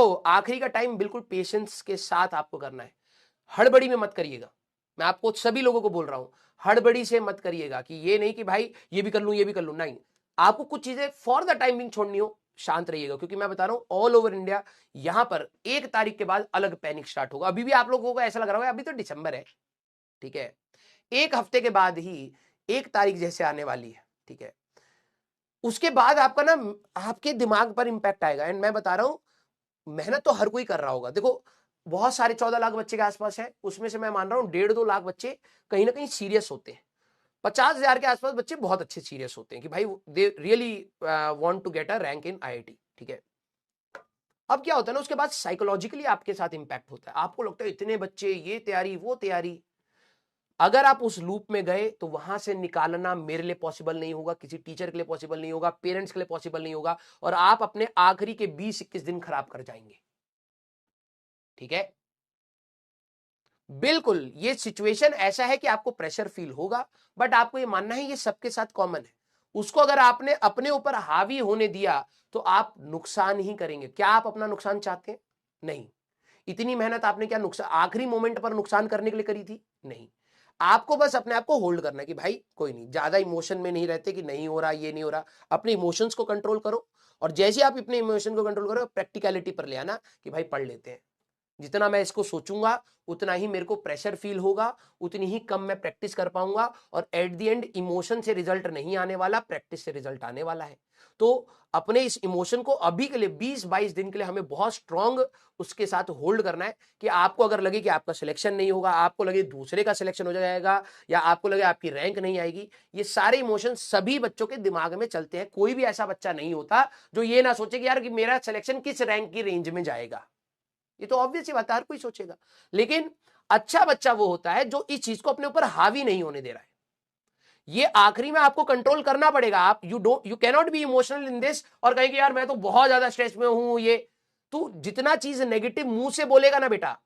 देखो आखिरी का टाइम बिल्कुल पेशेंस के साथ आपको करना है, हड़बड़ी में मत करिएगा। मैं आपको सभी लोगों को बोल रहा हूं, हड़बड़ी से मत करिएगा कि ये नहीं कि भाई ये भी कर लूं ये भी कर लूं, नहीं। आपको कुछ चीजें फॉर द टाइमिंग छोड़नी हो, शांत रहिएगा, क्योंकि मैं बता रहा हूं ऑल ओवर इंडिया यहां पर 1 तारीख के बाद अलग पैनिक स्टार्ट होगा। अभी भी आप लोगों को ऐसा लग रहा है अभी तो दिसंबर है, ठीक है, 1 हफ्ते के बाद ही 1 तारीख जैसे आने वाली है, ठीक है, उसके बाद आपका ना आपके दिमाग पर इंपैक्ट आएगा। एंड मैं बता रहा हूं मेहनत तो हर कोई कर रहा होगा। देखो बहुत सारे 14 लाख बच्चे के आसपास है, उसमें से मैं मान रहा हूं 1.5-2 लाख बच्चे कहीं ना कहीं सीरियस होते हैं। 50,000 के आसपास बच्चे बहुत अच्छे सीरियस होते हैं कि भाई they really want to get a rank in IIT, ठीक है। अब क्या होता है ना, उसके बाद साइकोलॉजिकली आपके साथ इंपैक्ट होता है, आपको लगता है इतने बच्चे, ये तैयारी वो तैयारी। अगर आप उस लूप में गए तो वहां से निकालना मेरे लिए पॉसिबल नहीं होगा, किसी टीचर के लिए पॉसिबल नहीं होगा, पेरेंट्स के लिए पॉसिबल नहीं होगा, और आप अपने आखिरी के 20-21 दिन खराब कर जाएंगे, ठीक है। बिल्कुल ये सिचुएशन ऐसा है कि आपको प्रेशर फील होगा, बट आपको ये मानना है ये सबके साथ कॉमन है। उसको अगर आपने अपने ऊपर हावी होने दिया तो आप नुकसान ही करेंगे। क्या आप अपना नुकसान चाहते हैं? नहीं। इतनी मेहनत आपने क्या नुकसान आखिरी मोमेंट पर नुकसान करने के लिए करी थी? नहीं। आपको बस अपने आप को होल्ड करना है कि भाई कोई नहीं, ज्यादा इमोशन में नहीं रहते कि नहीं हो रहा ये नहीं हो रहा। अपने इमोशंस को कंट्रोल करो, और जैसे आप अपने इमोशन को कंट्रोल करो प्रैक्टिकलिटी पर ले आना कि भाई पढ़ लेते हैं। जितना मैं इसको सोचूंगा उतना ही मेरे को प्रेशर फील होगा, उतनी ही कम मैं प्रैक्टिस कर पाऊंगा, और एट द एंड इमोशन से रिजल्ट नहीं आने वाला, प्रैक्टिस से रिजल्ट आने वाला है। तो अपने इस इमोशन को अभी के लिए 20-22 दिन के लिए हमें बहुत स्ट्रांग उसके साथ होल्ड करना है कि आपको अगर लगे कि आपका सिलेक्शन नहीं होगा, आपको लगे दूसरे का सिलेक्शन हो जाएगा, या आपको लगे आपकी रैंक नहीं आएगी, ये सारे इमोशन सभी बच्चों के दिमाग में चलते हैं। कोई भी ऐसा बच्चा नहीं होता जो ये ना सोचे कि यार कि मेरा सिलेक्शन किस रैंक की रेंज में जाएगा। ये तो ऑब्वियस ही बात है, हर कोई सोचेगा। लेकिन अच्छा बच्चा वो होता है जो इस चीज को अपने ऊपर हावी नहीं होने दे रहा है। ये आखिरी में आपको कंट्रोल करना पड़ेगा। आप you can not be emotional in this और कहेंगे यार मैं तो बहुत ज्यादा स्ट्रेस में हूं। ये तू जितना चीज नेगेटिव मुंह से बोलेगा ना बेटा,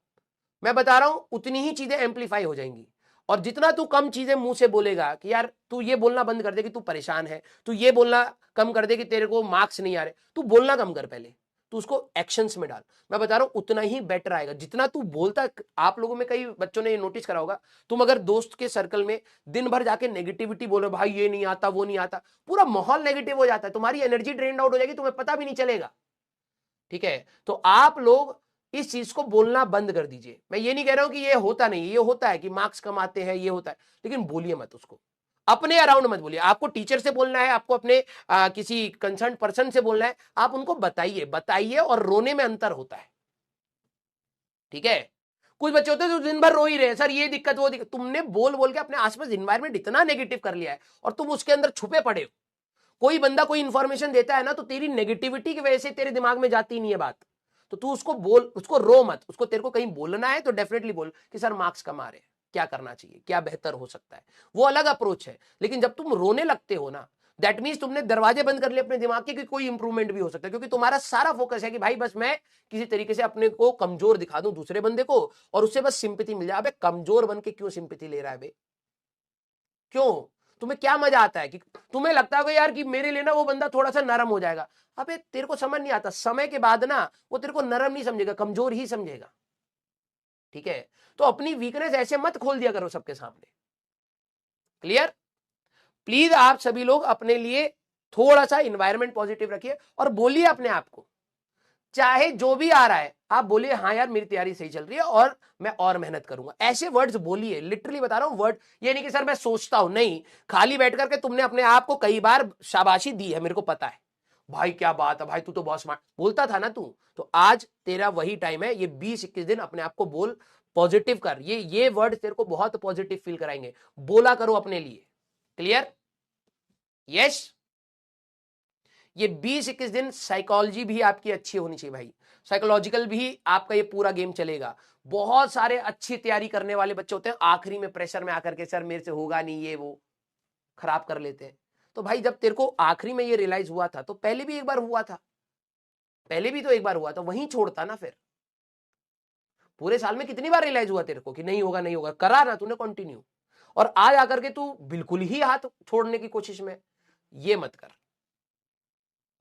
मैं बता रहा हूं उतनी ही चीजें एम्पलीफाई हो जाएंगी। और जितना तू कम चीजें मुंह से बोलेगा कि यार तू ये बोलना बंद कर दे कि तू परेशान है, तू ये बोलना कम कर दे कि तेरे को मार्क्स नहीं आ रहे, तू बोलना कम कर पहले, तू उसको एक्शंस में डाल। मैं बता रहा हूं उतना ही बेटर आएगा जितना तू बोलता। आप लोगों में कई बच्चों ने ये नोटिस करा होगा, तुम अगर दोस्त के सर्कल में दिन भर जाके नेगेटिविटी बोलो, भाई ये नहीं आता वो नहीं आता, पूरा माहौल नेगेटिव हो जाता है, तुम्हारी एनर्जी ड्रेन आउट हो जाएगी, तुम्हें पता भी नहीं चलेगा, ठीक है। तो आप लोग इस चीज को बोलना बंद कर दीजिए। मैं ये नहीं कह रहा हूं कि ये होता नहीं, ये होता है कि मार्क्स कम आते हैं, ये होता है, लेकिन बोलिए मत उसको, अपने अराउंड मत बोलिए। आपको टीचर से बोलना है, आपको अपने किसी कंसर्न पर्सन से बोलना है, आप उनको बताइए। बताइए और रोने में अंतर होता है, ठीक है। कुछ बच्चे होते हैं जो दिन भर रो ही रहे हैं, सर ये दिक्कत वो दिक्कत। तुमने बोल बोल के अपने आसपास एनवायरमेंट इतना नेगेटिव कर लिया है और तुम उसके अंदर छुपे पड़े हो। कोई बंदा कोई इंफॉर्मेशन देता है ना, तो तेरी नेगेटिविटी की वजह से तेरे दिमाग में जाती नहीं है बात, तो तू उसको बोल, उसको रो मत। उसको तेरे को कहीं बोलना है तो डेफिनेटली बोल कि सर मार्क्स कम आ रहे हैं, क्या करना चाहिए, क्या बेहतर हो सकता है, वो अलग अप्रोच है। लेकिन जब तुम रोने लगते हो ना, दैट मीन्स तुमने दरवाजे बंद कर लिए अपने दिमाग के कि कोई इंप्रूवमेंट भी हो सकता है, क्योंकि तुम्हारा सारा फोकस है कि भाई बस मैं किसी तरीके से अपने को कमजोर दिखा दूं दूसरे बंदे को और उससे बस सिंपैथी मिल जाए। अबे कमजोर बन के क्यों सिंपैथी ले रहा है बे? क्यों? तुम्हें क्या मजा आता है कि तुम्हें लगता है यार कि मेरे लिए ना वो बंदा थोड़ा सा नरम हो जाएगा? अबे तेरे को समझ नहीं आता, समय के बाद ना वो तेरे को नरम नहीं समझेगा, कमजोर ही समझेगा, ठीक है। तो अपनी वीकनेस ऐसे मत खोल दिया करो सबके सामने। क्लियर? प्लीज आप सभी लोग अपने लिए थोड़ा सा इंवायरमेंट पॉजिटिव रखिए और बोलिए अपने आप को, चाहे जो भी आ रहा है आप बोलिए हाँ यार मेरी तैयारी सही चल रही है और मैं और मेहनत करूंगा। ऐसे वर्ड्स बोलिए, लिटरली बता रहा हूं वर्ड, ये नहीं कि सर मैं सोचता हूं, नहीं। खाली बैठ करके तुमने अपने आप को कई बार शाबाशी दी है, मेरे को पता है भाई, क्या बात है भाई, तू तो बहुत स्मार्ट बोलता था ना तू। तो आज तेरा वही टाइम है, ये 20-21 दिन अपने आप को बोल, पॉजिटिव कर। ये वर्ड तेरे को बहुत पॉजिटिव फील कराएंगे, बोला करो अपने लिए। क्लियर? यस। ये 20-21 दिन साइकोलॉजी भी आपकी अच्छी होनी चाहिए भाई, साइकोलॉजिकल भी आपका ये पूरा गेम चलेगा। बहुत सारे अच्छी तैयारी करने वाले बच्चे होते हैं, आखिरी में प्रेशर में आकर के सर मेरे से होगा नहीं, ये वो खराब कर लेते हैं। तो भाई जब तेरे को आखिरी में ये रियलाइज हुआ था तो पहले भी एक बार हुआ था, पहले भी तो एक बार हुआ था, वहीं छोड़ता ना फिर। पूरे साल में कितनी बार रियलाइज हुआ तेरे को कि नहीं होगा नहीं होगा, करा ना तूने कंटिन्यू, और आज आकर के तू बिल्कुल ही हाथ छोड़ने की कोशिश में, ये मत कर,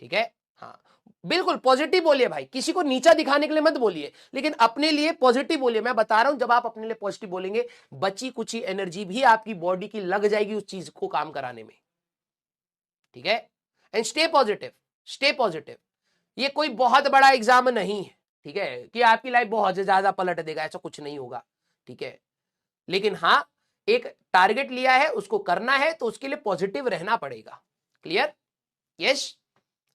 ठीक है। हाँ, बिल्कुल पॉजिटिव बोलिए भाई, किसी को नीचा दिखाने के लिए मत बोलिए, लेकिन अपने लिए पॉजिटिव बोलिए। मैं बता रहा हूं जब आप अपने लिए पॉजिटिव बोलेंगे, बची कुछ एनर्जी भी आपकी बॉडी की लग जाएगी उस चीज को काम कराने में, ठीक है। And stay positive, stay positive. ये कोई बहुत बड़ा एग्जाम नहीं है, ठीक है, कि आपकी लाइफ बहुत ज्यादा पलट देगा, ऐसा कुछ नहीं होगा, ठीक है। लेकिन हाँ, एक टारगेट लिया है, उसको करना है, तो उसके लिए पॉजिटिव रहना पड़ेगा। क्लियर? यस।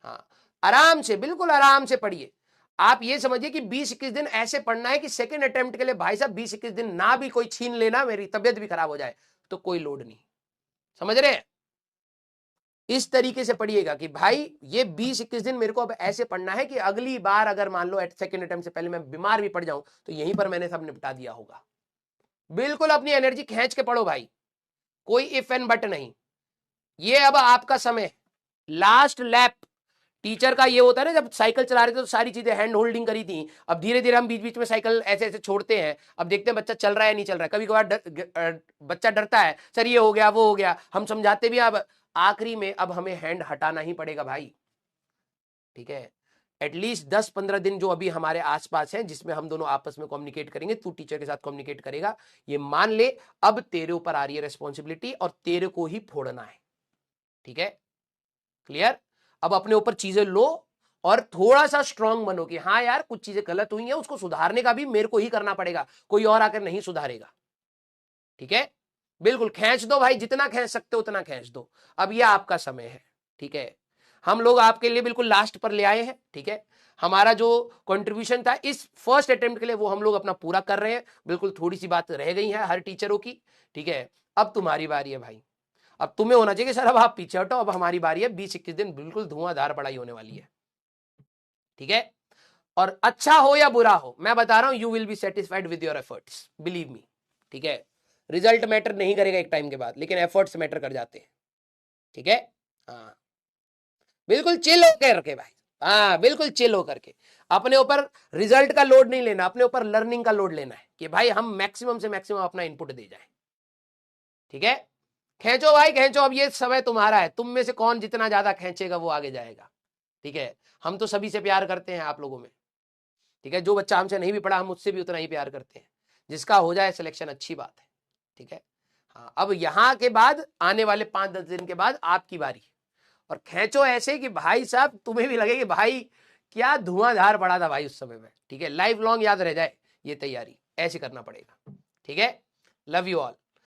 हाँ, आराम से, बिल्कुल आराम से पढ़िए। आप ये समझिए कि 20-21 दिन ऐसे पढ़ना है कि सेकंड अटेम्प्ट के लिए भाई साहब 20-21 दिन ना भी कोई छीन लेना, मेरी तबियत भी खराब हो जाए तो कोई लोड नहीं। समझ रहे हैं? इस तरीके से पढ़िएगा कि भाई ये 20-21 दिन मेरे को अब ऐसे पढ़ना है कि अगली बार अगर मान लो सेकंड अटेम्प्ट से पहले मैं बीमार भी पड़ जाऊं तो यहीं पर मैंने सब निपटा दिया होगा। बिल्कुल अपनी एनर्जी खींच के पढ़ो भाई, कोई इफ एंड बट नहीं। ये अब आपका समय, लास्ट लैप। टीचर का ये होता है ना, जब साइकिल चला रहे थे तो सारी चीजें हैंड होल्डिंग करी थी, अब धीरे धीरे हम बीच बीच में साइकिल ऐसे ऐसे छोड़ते हैं, अब देखते हैं बच्चा चल रहा है नहीं चल रहा है। कभी कभार बच्चा डरता है, सर ये हो गया वो हो गया, हम समझाते भी, अब आखिरी में अब हमें हैंड हटाना ही पड़ेगा भाई, ठीक है। एटलीस्ट 10-15 दिन जो अभी हमारे आसपास है, जिसमें हम दोनों आपस में कम्युनिकेट करेंगे, तू टीचर के साथ कम्युनिकेट करेगा, ये मान ले अब तेरे ऊपर आ रही है रिस्पॉन्सिबिलिटी और तेरे को ही फोड़ना है, ठीक है। क्लियर? अब अपने ऊपर चीजें लो और थोड़ा सा स्ट्रांग बनो कि हाँ यार कुछ चीजें गलत हुई हैं, उसको सुधारने का भी मेरे को ही करना पड़ेगा, कोई और आकर नहीं सुधारेगा, ठीक है। बिल्कुल खींच दो भाई, जितना खींच सकते हो उतना खींच दो। अब यह आपका समय है, ठीक है। हम लोग आपके लिए बिल्कुल लास्ट पर ले आए हैं, ठीक है। हमारा जो कंट्रीब्यूशन था इस फर्स्ट अटेम्प्ट के लिए वो हम लोग अपना पूरा कर रहे हैं। बिल्कुल थोड़ी सी बात रह गई है हर टीचरों की, ठीक है। अब तुम्हारी बारी है भाई, अब तुम्हें होना चाहिए सर अब आप पीछे हटो, अब हमारी बारी है। 20-21 दिन बिल्कुल धुआंधार पढ़ाई होने वाली है, ठीक है। और अच्छा हो या बुरा हो, मैं बता रहा हूं, you will be satisfied with your efforts, believe me, ठीक है। रिजल्ट मैटर नहीं करेगा एक टाइम के बाद, लेकिन एफर्ट्स मैटर कर जाते हैं, ठीक है। हाँ, बिल्कुल चिल होकर रखे भाई, हाँ बिल्कुल चिल होकर के। अपने ऊपर रिजल्ट का लोड नहीं लेना, अपने ऊपर लर्निंग का लोड लेना है कि भाई हम मैक्सिमम से मैक्सिमम अपना इनपुट दे जाए, ठीक है। खींचो भाई खींचो, अब ये समय तुम्हारा है, तुम में से कौन जितना ज्यादा खींचेगा वो आगे जाएगा, ठीक है। हम तो सभी से प्यार करते हैं आप लोगों में, ठीक है। जो बच्चा हमसे नहीं भी पढ़ा हम उससे भी उतना ही प्यार करते हैं। जिसका हो जाए सिलेक्शन अच्छी बात है, ठीक है। हाँ, अब यहाँ के बाद आने वाले 5-10 दिन के बाद आपकी बारी, और खींचो ऐसे कि भाई साहब तुम्हें भी लगे कि भाई क्या धुआंधार पड़ा था भाई उस समय में, ठीक है। लाइफ लॉन्ग याद रह जाए ये तैयारी, ऐसे करना पड़ेगा, ठीक है। Love you all.